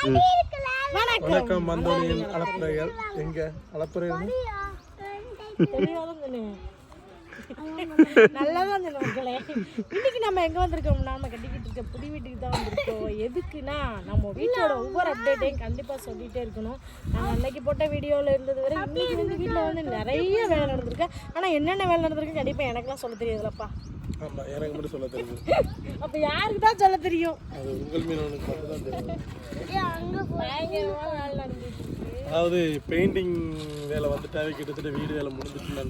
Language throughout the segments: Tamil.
வணக்கம் மந்தோனியின் அளப்புறைகள் எங்க அளப்புறைகள் நல்லாதான் மக்களே. இன்னைக்கு நம்ம எங்க வந்திருக்கோம், நாம கட்டிக்கிட்டு இருக்க புடி வீட்டுக்கு தான் வந்திருக்கோம். எதுக்குன்னா நம்ம வீட்டோட ஒவ்வொரு அப்டேட்டையும் கண்டிப்பா சொல்லிட்டே இருக்கணும். நாங்கள் அன்னைக்கு போட்ட வீடியோல இருந்தது வரை இன்னைக்கு வந்து வீட்டில் வந்து நிறைய வேலை நடந்திருக்கு. ஆனா என்னென்ன வேலை நடந்திருக்கு கண்டிப்பா எனக்குலாம் சொல்ல தெரியாதுலப்பா. ஆமா, எனக்கு மட்டும் சொல்ல தெரியும். அப்ப யாருக்கு தான் சொல்ல தெரியும்? அது உங்கள் மீனவனுக்கு மட்டும் தான் தெரியும். பயங்கரமான வேலை நடந்துட்டு இருக்கு. அதாவது பெயிண்டிங் வேலை வந்துட்டாவே கிட்டத்தட்ட வீடு வேலை முடிஞ்சிட்டுன்னு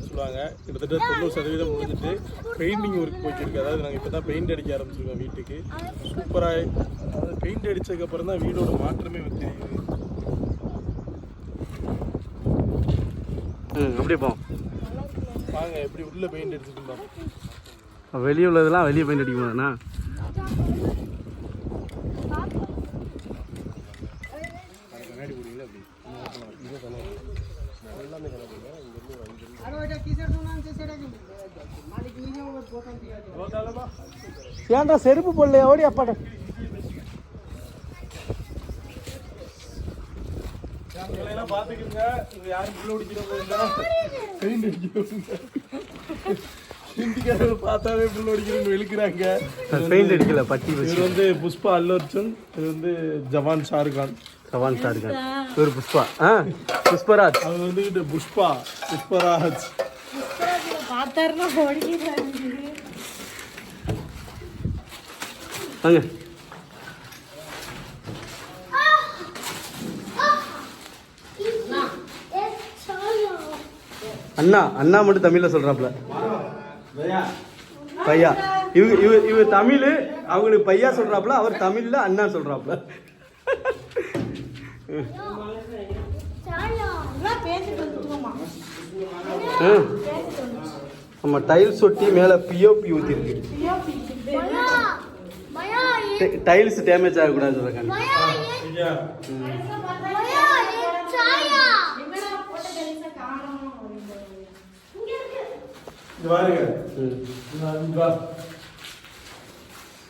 சொல்லுவாங்க. கிட்டத்தட்ட 90% முடிஞ்சிட்டு பெயிண்டிங் ஒர்க் போய்க்கிருக்கு. அதாவது நாங்கள் இப்போ தான் பெயிண்ட் அடிக்க ஆரம்பிச்சிருக்கோம் வீட்டுக்கு. சூப்பராக அதாவது பெயிண்ட் அடித்ததுக்கப்புறம் தான் வீடோட மாற்றமே தெரியுது. அப்படியே போவோம் வாங்க, எப்படி உள்ள பெயிண்ட் அடிச்சுட்டு வெளியே உள்ளதெல்லாம் வெளியே பெயிண்ட் அடிக்க முடியாதுண்ணா. கண்ணாடி போடுவீங்களா? அப்படி ஏன்டா செருப்பு போடல? ஓடி அப்பாட்ட பாத்துக்கிங்க. யாரும் உள்ள பார்த்தாவே புல் அடிக்கிறவங்க இழுக்கிறாங்க. பெயிண்ட் அடிக்கல பட்டி. இது வந்து புஷ்பா அல்லு அர்ஜுன், இது வந்து ஜவான் ஷாருக்கான். ஜவான் ஷாருக்கான் ஒரு புஷ்பா. புஷ்பராஜ் அது வந்துட்டு புஷ்பராஜ் பார்த்தாருன்னா ஓடிக்கிறாங்க. வாங்க அண்ணா. அண்ணா மட்டும் தமிழ்ல சொல்றாப்ல. பையா. இவ தமிழ், அவங்களுக்கு பையா சொல்றாப்ல. அவர் தமிழ்ல அண்ணா சொல்றாப்ல. நம்ம டைல்ஸ் ஒட்டி மேல பிஓபி ஊத்திருக்கு. டைல்ஸ் டேமேஜ் ஆகக்கூடாது சொல்றாங்க.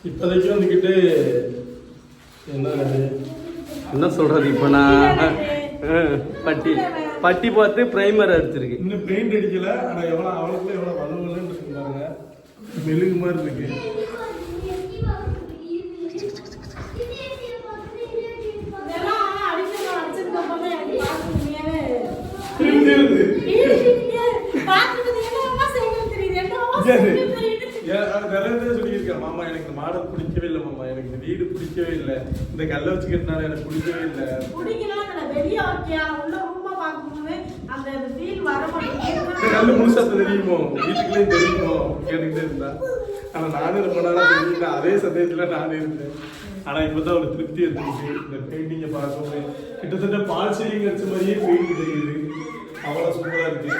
இப்போதைக்கு வந்துக்கிட்டு என்ன சொல்றது, இப்போ நான் பட்டி பார்த்து பிரைமர் அடிச்சிருக்கு. இன்னும் பெயிண்ட் அடிக்கல. ஆனா அவளுக்குள்ள எவ்வளவு வலுவலுன்னு இருக்குங்க, மெழுகு மாதிரி இருக்கு. நிறைய பேர் சொல்லியிருக்கேன், மாமா எனக்கு இந்த மாடல் பிடிக்கவே இல்லை, மாமா எனக்கு இந்த வீடு பிடிக்கவே இல்லை, இந்த கல்லை வச்சு கட்டினால எனக்கு பிடிக்கவே இல்லை. கல்லு முழுசா தெரியுமோ, வீட்டுக்குள்ளேயும் தெரியுமோ கேட்டுக்கிட்டே இருந்தா. ஆனா நானும் ரொம்ப நாளா தெரியல, அதே சந்தேகத்துல நானும் இருந்தேன். ஆனா இப்பதான் ஒரு திருப்தி இருந்துச்சு. இந்த பெயிண்டிங்கை பார்க்கவே கிட்டத்தட்ட பால் சீலிங் அடிச்ச மாதிரியே பெயிண்ட் தெரியுது. அவ்வளவு சூப்பரா இருக்கு.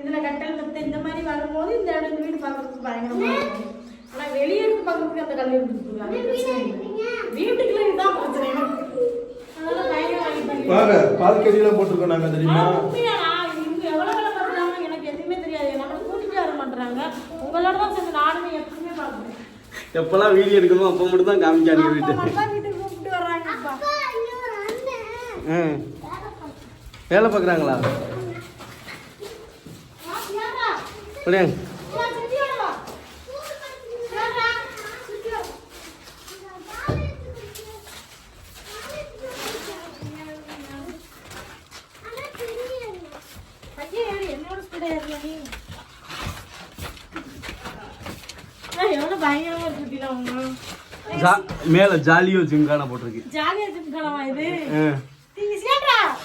இதுல கட்டல் இந்த மாதிரி வரும்போது இந்த வீடு பார்க்கறதுக்கு பயங்கரமா இருக்கும். ஆனா வெளியே இருந்து பார்க்கறதுக்கு அந்த கல் எடுத்துருக்காங்க. வீட்டுக்குள்ள இதுதான் பிரச்சனை. அதனால பாருங்க, பால் கடியெல்லாம் போட்டிருக்கோம் நாங்க, தெரியுமா? இவங்க எவ்வளவு வேலை பார்க்கறாங்க எனக்கு எதுவுமே தெரியாது. நம்மள கூட்டிட்டு வர மாட்டாங்க. உங்களோட தான் சேர்ந்து நானுமே எப்பவுமே பார்க்கிறேன். எப்பெல்லாம் வீடியோ எடுக்கணும் அப்ப மட்டும் தான் காமிக்காங்க. வீட்டுக்கு கூப்பிட்டு வர்றாங்கப்பா. வேலை பார்க்குறாங்களா? மேல ஜாலியோ ஜிம்கானா போட்டிருக்கு. ஜாலியா ஜிம்கானா இது?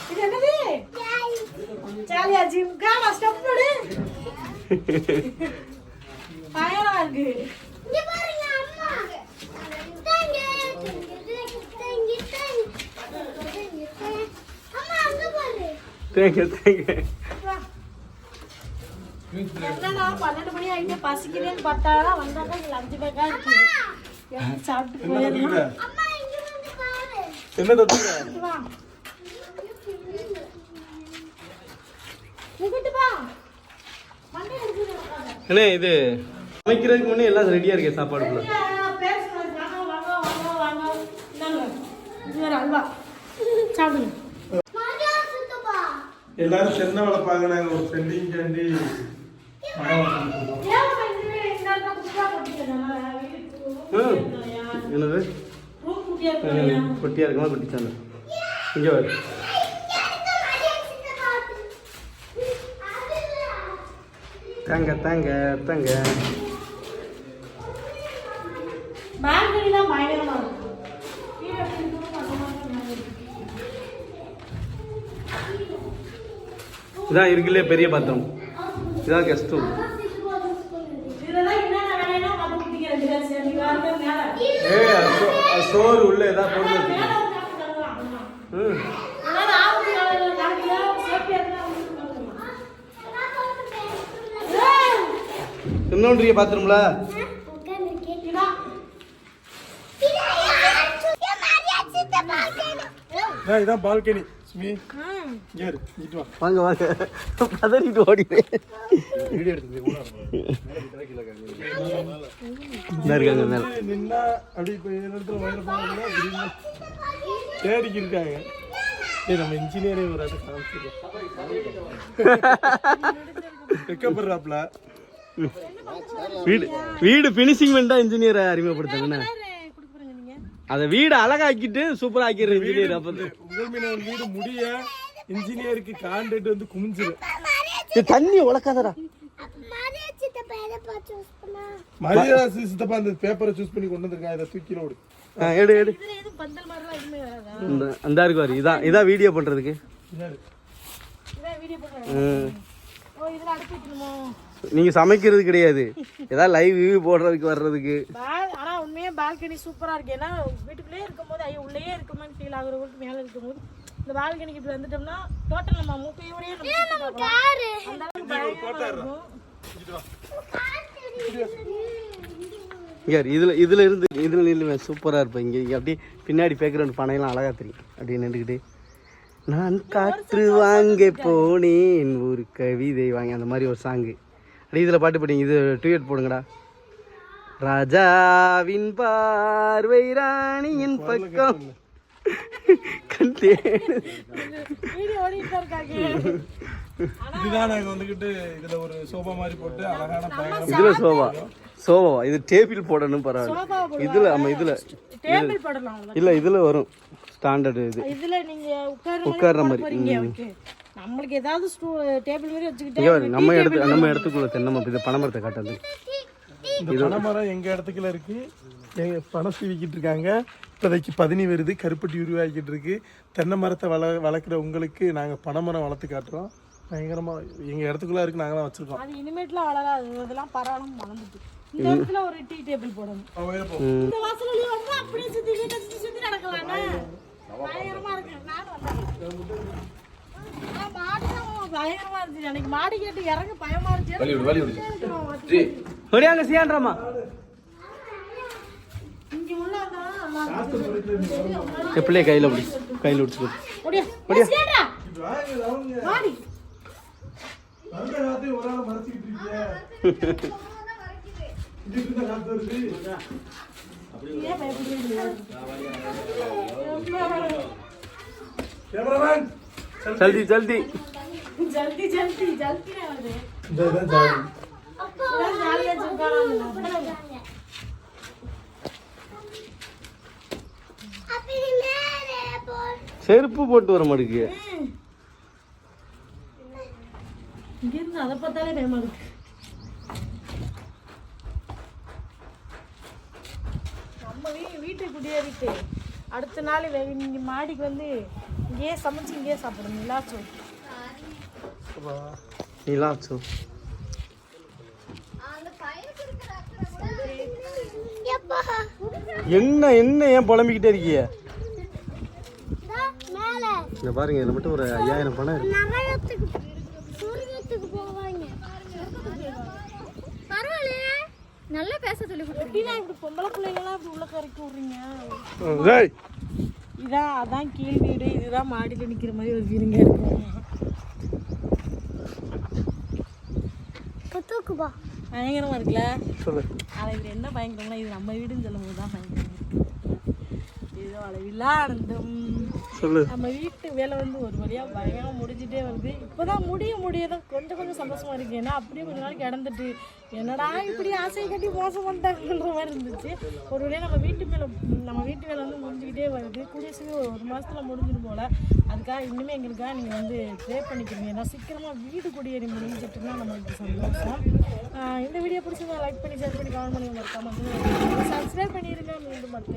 இது என்னது? ஜாலியா ஜிம்கானா ஸ்டெப் போடு. பயமா இருக்கு. இங்க பாருங்க அம்மா. தாங்க. அம்மா அங்க பாரு. தேங்க. என்னடா 12 மணி ஆயிட்டு பசிக்குதுன்னு பார்த்தாடா வந்தாங்க லஞ்ச் பேக்கா இருக்கு. சாப்பிட்டு போயிடலாம். அம்மா இங்க வந்து பாரு. என்ன தட்டுங்க? வா. இங்கிட்டு வா. மண்டே எடுத்து அண்ணே இது சமைக்கிறதுக்கு முன்னே எல்லாம் ரெடியா இருக்கே சாப்பாடுக்குள்ள. எல்லாரும் சென்னை வளர்ப்பாங்க. நாங்கள் ஒரு சென்டிங் கேண்டி என்னது குட்டியா இருக்குமா? குட்டிச்சாங்க இங்கே வரு. தாங்க தாங்க தாங்க. இதான் இருக்குல்ல பெரிய பாத்திரம். இதான் கெஸ்ட் ரூம். சோறு உள்ள ஏதாவது போட்டு இன்னொன்றிய பாத்ரூம்ல இதான் பால்கனி. வாங்க வாங்க பதறிட்டு ஓடிடுறேன். இருக்காங்க நின்னா அப்படி தேடிக்கு இருக்காங்க. நம்ம இன்ஜினியரிங் ஒரு இடத்த காமிச்சிருக்கோம். வீடு பினிஷிங் பண்ணிட்டா இன்ஜினியரை அறிமுகப்படுத்தாங்கண்ணா. அத வீடு அழகாக்கிட்டு சூப்பரா ஆக்கிடுற இன்ஜினியர். அப்ப உங்கள் வீடு முடிய இன்ஜினியருக்கு கான்ட்ராக்ட் வந்து குமிஞ்சிடும். தண்ணி உலக்காதடா. மரியாதை சித்தப்பா அந்த பேப்பரை சூஸ் பண்ணி கொண்டு வந்திருக்காங்க. இதை தூக்கில விடு. எடு எடு. அந்த இருக்கு பாரு. இதான் வீடியோ பண்றதுக்கு. நீங்க சமைக்கிறது கிடையாது, ஏதாவது லைவ் வியூ போடுறதுக்கு வர்றதுக்கு. ஆனா உண்மையா பால்கனி சூப்பரா இருக்கு. ஏன்னா வீட்டுக்குள்ளேயே இருக்கும்போது ஐயோ உள்ளேயே இருக்குமான்னு ஃபீல் ஆகுறவங்களுக்கு மேல இருக்கும்போது இந்த பால்கனிக்கு இப்படி வந்துட்டோம்னா டோட்டல் நம்ம மூக்கையோடயே இதுல இருந்து இதுல நில்லுவேன். சூப்பரா இருப்பேன். இங்க அப்படியே பின்னாடி பேக்ரவுண்ட் பனையெல்லாம் அழகா தெரியும். அப்படியே நின்றுக்கிட்டு நான் காற்று வாங்க போனேன் ஒரு கவிதை வாங்க அந்த மாதிரி ஒரு சாங்கு. அப்படி இதில் பாட்டு போட்டீங்க. இது டூயட் போடுங்கடா. ராஜாவின் பார்வை ராணியின் பக்கம் கண்டே. இதுதான் நாங்கள் வந்துக்கிட்டு இதில் ஒரு சோபா மாதிரி போட்டு அழகான பயங்கரம். இதில் சோபாவா? இது டேபிள் போடணும். பரவாயில்ல. இதில் ஆமாம் இதில் இல்லை இதில் வரும் ஸ்டாண்டர்டு. இதுல நீங்க உட்கார்ற மாதிரி நம்மளுக்கு ஏதாவது டேபிள் மாதிரி வச்சுக்கிட்டே நம்ம இடத்துக்குள்ள தென்னை இது பனைமரத்தை காட்டுறது. இந்த பனைமரம் எங்க இடத்துக்குள்ள இருக்கு. பனை சீவிக்கிட்டு இருக்காங்க. இப்போதைக்கு பதினி வருது, கருப்பட்டி உருவாக்கிட்டு இருக்கு. தென்னை மரத்தை வளர்க்குற உங்களுக்கு நாங்கள் பனைமரம் வளர்த்து காட்டுறோம். பயங்கரமா எங்க இடத்துக்குள்ள இருக்கு. நாங்க தான் வச்சிருக்கோம். அது இனிமேட்லாம் வளராது. இதெல்லாம் பரவாயில்ல வளர்ந்துட்டு. இந்த இடத்துல ஒரு டீ டேபிள் போடணும். இந்த வாசல் வழியா வந்து அப்படியே சுத்தி நடக்கலாம். பயங்கரமா இருக்கு. பயங்கரமா இருந்துச்சு. எனக்கு மாடி கேட்டு இறங்க பயமா இருந்துச்சு. இங்க உள்ள எப்படியே கையில பிடிச்சு जल्दी जल्दी जल्दी जल्दी जल्दी செருப்பு போட்டு வர மாட்டேங்குது. இங்கிருந்து அதை பார்த்தாலே பயமா இருக்கு. நம்ம வீட்டுக்கு குடியேறிட்டு அடுத்த நாள் இங்கே மாடிக்கு வந்து இங்கேயே சமைச்சு இங்கேயே சாப்பிடணும். நிலாச்சோ என்ன என்ன ஏன் புலம்பிக்கிட்டே இருக்கீங்க? இந்த பாருங்க, இதுல மட்டும் ஒரு 5000 பணம் இருக்கு. நல்லா பேச சொல்லி கொடுத்தீங்க. இப்படி பொம்பளை பிள்ளைங்களாம் இப்படி உள்ள கரைக்கி விடுறீங்க. இதான் அதான் கீழ் வீடு, இதுதான் மாடியில் நிற்கிற மாதிரி ஒரு ஃபீலிங்காக இருக்கும். பயங்கரமா இருக்குல்ல. சொல்லு. ஆனா இது என்ன பயங்கரம்னா இது நம்ம வீடுன்னு சொல்லும் போது தான் பயங்கரம். ஏதோ அளவில்லா ஆனந்தம். சொல்லு. நம்ம வீட்டு வேலை வந்து ஒரு வழியா பயங்கரமா முடிஞ்சிட்டே வருது. இப்போதான் முடியதான் கொஞ்சம் கொஞ்சம் சந்தோஷமா இருக்கு. ஏன்னா அப்படியே கொஞ்ச நாளைக்கு கிடந்துட்டு என்னடா இப்படி ஆசையை கட்டி மோசம் பண்ணிட்டாங்கன்ற மாதிரி இருந்துச்சு. ஒரு வழியா நம்ம வீட்டு வேலை வந்து முடிஞ்சுக்கிட்டே வருது. கூடிய சீக்கிரம் ஒரு மாசத்துல முடிஞ்சிடும் போல. அதுக்காக இன்னுமே எங்களுக்காக நீங்க வந்து ப்ரே பண்ணிக்கிறீங்க. ஏன்னா சீக்கிரமா வீடு குடியேறி முடிஞ்சிட்டுன்னா நம்மளுக்கு சந்தோஷம். இந்த வீடியோ பிடிச்சதை லைக் பண்ணி ஷேர் பண்ணி கமெண்ட் பண்ணி மறக்காம சப்ஸ்கிரைப் பண்ணிடுங்க. மீண்டும் மற்ற